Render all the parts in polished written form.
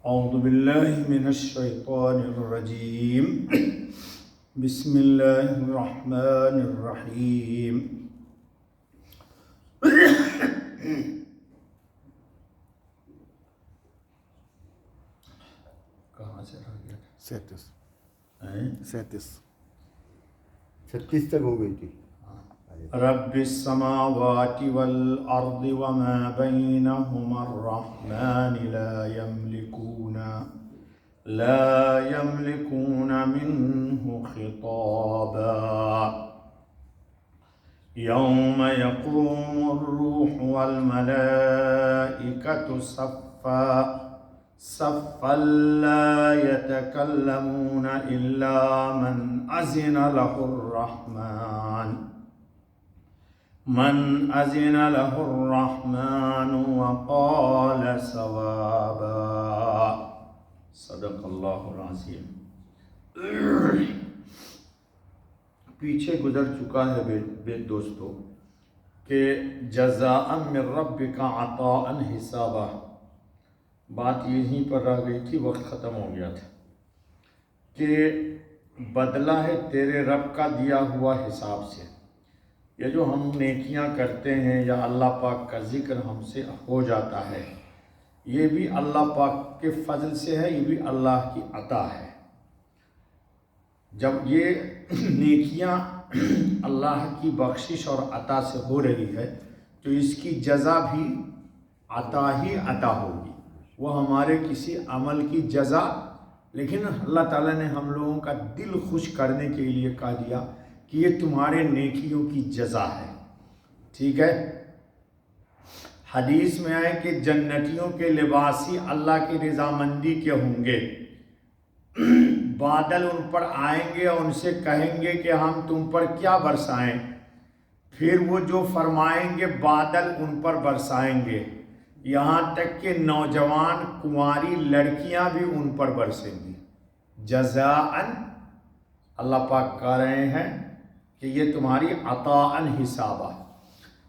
اعوذ باللہ من الشیطان الرجیم بسم اللہ الرحمن الرحیم کہاں سے رہ گیا؟ 37 تک ہو گئی تھی. رب السماوات والارض وما بینہما الرحمن لا يملكون منه خطابا يوم يقوم الروح والملائكة صفا لا يتكلمون إلا من أذن له الرحمن وقال صوابا. صدق اللہ العظیم. پیچھے گزر چکا ہے بے دوستو کہ جزاء من ربک عطاء حسابا. بات یہیں پر رہ گئی تھی، وقت ختم ہو گیا تھا کہ بدلہ ہے تیرے رب کا دیا ہوا حساب سے. یہ جو ہم نیکیاں کرتے ہیں یا اللہ پاک کا ذکر ہم سے ہو جاتا ہے، یہ بھی اللہ پاک کے فضل سے ہے، یہ بھی اللہ کی عطا ہے. جب یہ نیکیاں اللہ کی بخشش اور عطا سے ہو رہی ہے تو اس کی جزا بھی عطا ہی عطا ہوگی. وہ ہمارے کسی عمل کی جزا، لیکن اللہ تعالیٰ نے ہم لوگوں کا دل خوش کرنے کے لیے کہہ دیا کہ یہ تمہارے نیکیوں کی جزا ہے. ٹھیک ہے. حدیث میں آئے کہ جنتیوں کے لباس ہی اللہ کی رضامندی کے ہوں گے. بادل ان پر آئیں گے اور ان سے کہیں گے کہ ہم تم پر کیا برسائیں، پھر وہ جو فرمائیں گے بادل ان پر برسائیں گے. یہاں تک کہ نوجوان کنواری لڑکیاں بھی ان پر برسیں گی. جزاءً اللہ پاک کہہ رہے ہیں کہ یہ تمہاری عطاءً حسابہ.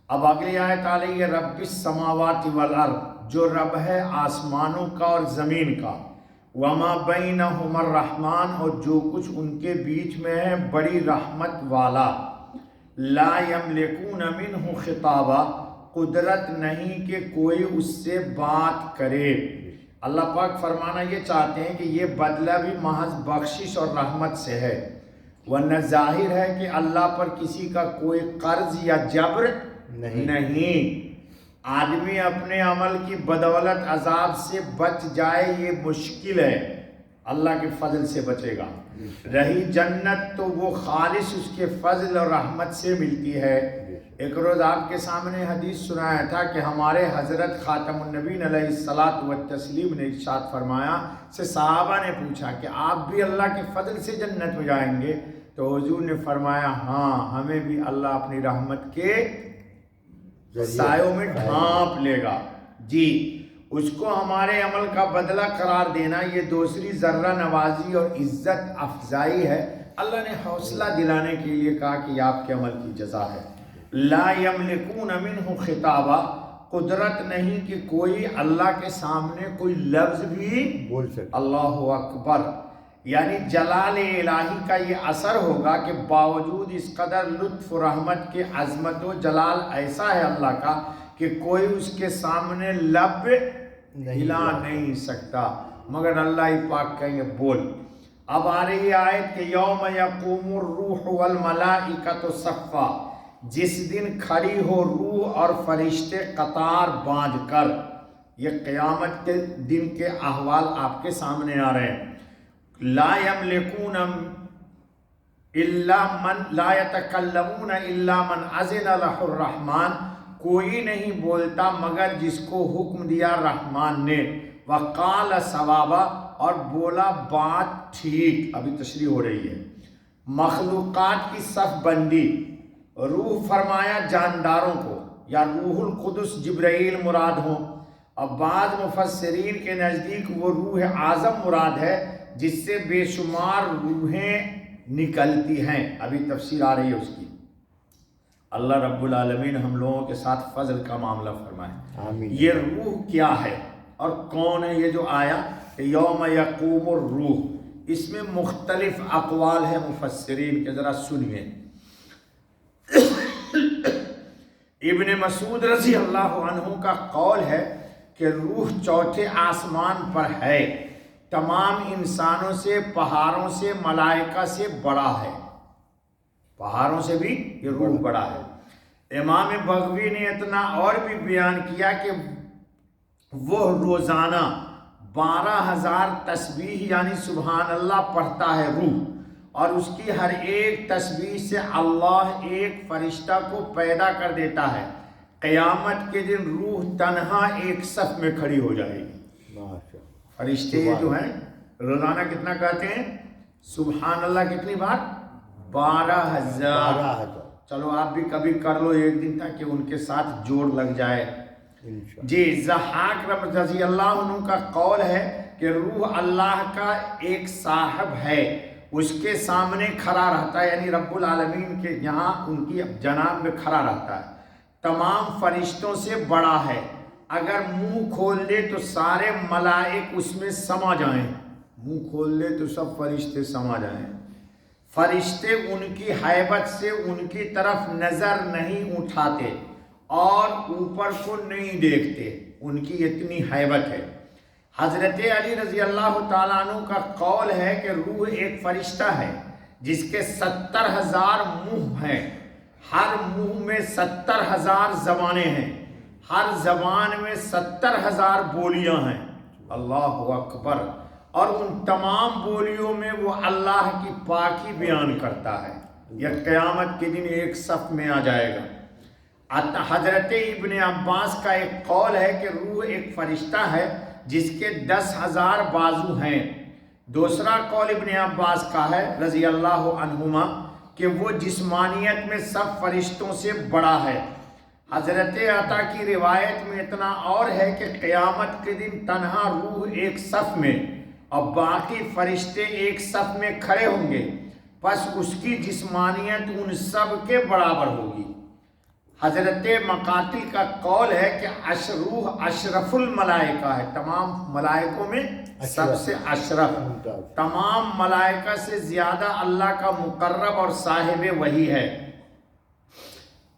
اب اگلی آیت آ رہی ہے رب السماوات والارض، جو رب ہے آسمانوں کا اور زمین کا. وما بینہما الرحمن، اور جو کچھ ان کے بیچ میں ہے بڑی رحمت والا. لا یملکون منہ خطابا، قدرت نہیں کہ کوئی اس سے بات کرے. اللہ پاک فرمانا یہ چاہتے ہیں کہ یہ بدلہ بھی محض بخشش اور رحمت سے ہے، ورنہ ظاہر ہے کہ اللہ پر کسی کا کوئی قرض یا جبر نہیں. آدمی اپنے عمل کی بدولت عذاب سے بچ جائے یہ مشکل ہے، اللہ کے فضل سے بچے گا. رہی جنت تو وہ خالص اس کے فضل اور رحمت سے ملتی ہے. ایک روز آپ کے سامنے حدیث سنایا تھا کہ ہمارے حضرت خاتم النبیین علیہ الصلاۃ والتسلیم نے ارشاد فرمایا سے صحابہ نے پوچھا کہ آپ بھی اللہ کے فضل سے جنت میں جائیں گے؟ تو حضور نے فرمایا ہاں، ہمیں بھی اللہ اپنی رحمت کے سایوں میں ڈھانپ لے گا. جی، اس کو ہمارے عمل کا بدلہ قرار دینا یہ دوسری ذرہ نوازی اور عزت افزائی ہے. اللہ نے حوصلہ دلانے کے لیے کہا کہ یہ آپ کے عمل کی جزا ہے. لا یملکون منہ خطابا، قدرت نہیں کہ کوئی اللہ کے سامنے کوئی لفظ بھی بول سکے. اللہ اکبر. یعنی جلال الہی کا یہ اثر ہوگا کہ باوجود اس قدر لطف و رحمت کے عظمت و جلال ایسا ہے اللہ کا کہ کوئی اس کے سامنے لب ہلا نہیں سکتا، مگر اللہ پاک کہیں گے بول. اب آ رہی آیت کہ یوم یقوم الروح والملائکۃ صفا، جس دن کھڑی ہو روح اور فرشتے قطار باندھ کر. یہ قیامت کے دن کے احوال آپ کے سامنے آ رہے ہیں. لا یملکون الا من لا یتکلمون الا من اذن له الرحمن، کوئی نہیں بولتا مگر جس کو حکم دیا رحمان نے. وقال صوابا، اور بولا بات ٹھیک. ابھی تشریح ہو رہی ہے. مخلوقات کی صف بندی، روح فرمایا جانداروں کو یا روح القدس جبرائیل مراد ہوں. اب بعض مفسرین کے نزدیک وہ روح اعظم مراد ہے جس سے بے شمار روحیں نکلتی ہیں. ابھی تفسیر آ رہی ہے اس کی. اللہ رب العالمین ہم لوگوں کے ساتھ فضل کا معاملہ فرمائے. آمین. یہ روح کیا ہے اور کون ہے یہ جو آیا کہ یوم یقوم الروح، اس میں مختلف اقوال ہیں مفسرین کے، ذرا سنیے۔ ابن مسعود رضی اللہ عنہ کا قول ہے کہ روح چوتھے آسمان پر ہے، تمام انسانوں سے، پہاڑوں سے، ملائکہ سے بڑا ہے، پہاڑوں سے بھی یہ روح بڑا ہے۔ امام بغوی نے اتنا اور بھی بیان کیا کہ وہ روزانہ 12,000 تسبیح یعنی سبحان اللہ پڑھتا ہے روح، اور اس کی ہر ایک تسبیح سے اللہ ایک فرشتہ کو پیدا کر دیتا ہے۔ قیامت کے دن روح تنہا ایک صف میں کھڑی ہو جائے گی۔ فرشتے جو ہیں روزانہ کتنا کہتے ہیں سبحان اللہ، کتنی بار؟ 12,000۔ چلو آپ بھی کبھی کر لو ایک دن تاکہ ان کے ساتھ جوڑ لگ جائے۔ جی، ضحاک رضی اللہ عنہ کا قول ہے کہ روح اللہ کا ایک صاحب ہے، اس کے سامنے کھڑا رہتا ہے، یعنی رب العالمین کے یہاں ان کی جناب میں کھڑا رہتا ہے، تمام فرشتوں سے بڑا ہے۔ اگر منہ کھول لے تو سارے ملائک اس میں سما جائیں، منہ کھول لے تو سب فرشتے سما جائیں۔ فرشتے ان کی ہیبت سے ان کی طرف نظر نہیں اٹھاتے اور اوپر کو نہیں دیکھتے، ان کی اتنی ہیبت ہے۔ حضرت علی رضی اللہ تعالیٰ عنہ کا قول ہے کہ روح ایک فرشتہ ہے جس کے 70,000 منہ ہیں، ہر منہ میں 70,000 زبانیں ہیں، ہر زبان میں 70,000 بولیاں ہیں۔ اللہ اکبر! اور ان تمام بولیوں میں وہ اللہ کی پاکی بیان کرتا ہے۔ یہ قیامت کے دن ایک صف میں آ جائے گا۔ حضرت ابن عباس کا ایک قول ہے کہ روح ایک فرشتہ ہے جس کے 10,000 بازو ہیں۔ دوسرا قول ابن عباس کا ہے رضی اللہ عنہما کہ وہ جسمانیت میں سب فرشتوں سے بڑا ہے۔ حضرت عطا کی روایت میں اتنا اور ہے کہ قیامت کے دن تنہا روح ایک صف میں اور باقی فرشتے ایک صف میں کھڑے ہوں گے، پس اس کی جسمانیت ان سب کے برابر ہوگی۔ حضرت مقاتل کا قول ہے کہ روح اشرف الملائکہ ہے، تمام ملائکوں میں سب سے اشرف، تمام ملائکہ سے زیادہ اللہ کا مقرب اور صاحب وحی ہے۔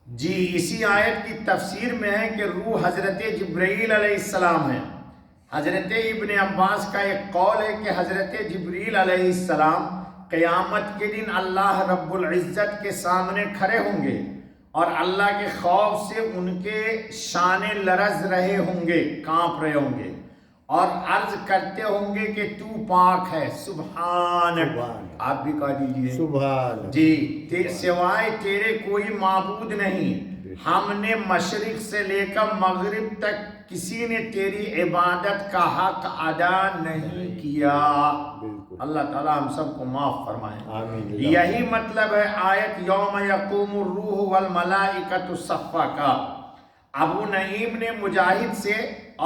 جی، اسی آیت کی تفسیر میں ہے کہ روح حضرت جبرائیل علیہ السلام ہے۔ حضرت ابن عباس کا ایک قول ہے کہ حضرت جبرائیل علیہ السلام قیامت کے دن اللہ رب العزت کے سامنے کھڑے ہوں گے اور اللہ کے خوف سے ان کے شانے لرز رہے ہوں گے، کانپ رہے ہوں گے، اور عرض کرتے ہوں گے کہ تو پاک ہے، سبحانک، آپ بھی کہہ دیجئے سبحان، جی، سوائے تیرے کوئی معبود نہیں، ہم نے مشرق سے لے کر مغرب تک کسی نے تیری عبادت کا حق ادا نہیں کیا۔ اللہ تعالیٰ ہم سب کو معاف فرمائے۔ یہی مطلب ہے آیت یوم یقوم الروح والملائکۃ صفا کا۔ ابو نعیم نے مجاہد سے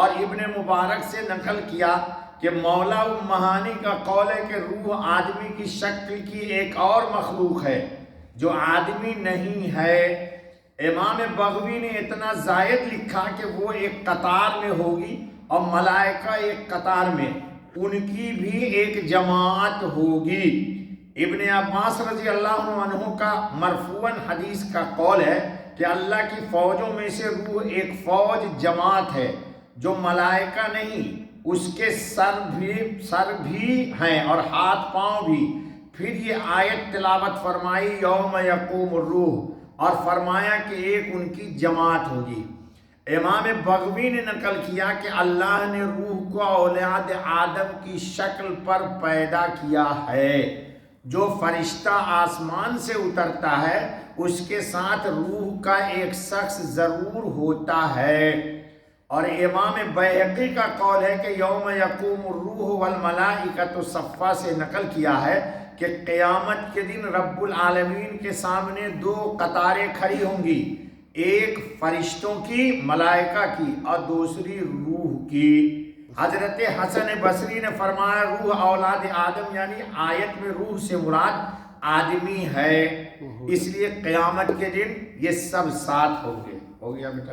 اور ابن مبارک سے نقل کیا کہ مولا مہانی کا قول ہے کہ روح آدمی کی شکل کی ایک اور مخلوق ہے جو آدمی نہیں ہے۔ امام بغوی نے اتنا زائد لکھا کہ وہ ایک قطار میں ہوگی اور ملائکہ ایک قطار میں، ان کی بھی ایک جماعت ہوگی۔ ابن عباس رضی اللہ عنہ کا مرفوعاً حدیث کا قول ہے کہ اللہ کی فوجوں میں سے روح ایک فوج جماعت ہے جو ملائکہ نہیں، اس کے سر بھی ہیں اور ہاتھ پاؤں بھی۔ پھر یہ آیت تلاوت فرمائی یوم یقوم الروح، اور فرمایا کہ ایک ان کی جماعت ہوگی۔ امام بغوی نے نقل کیا کہ اللہ نے روح کو اولاد آدم کی شکل پر پیدا کیا ہے۔ جو فرشتہ آسمان سے اترتا ہے اس کے ساتھ روح کا ایک شخص ضرور ہوتا ہے۔ اور امام بیہقی کا قول ہے کہ یوم یقوم الروح والملائکۃ صفا سے نقل کیا ہے کہ قیامت کے دن رب العالمین کے سامنے دو قطاریں کھڑی ہوں گی، ایک فرشتوں کی، ملائکہ کی، اور دوسری روح کی۔ حضرت حسن بصری نے فرمایا روح اولاد آدم، یعنی آیت میں روح سے مراد آدمی ہے، اس لیے قیامت کے دن یہ سب ساتھ ہوں گے۔ ہو گیا بیٹا؟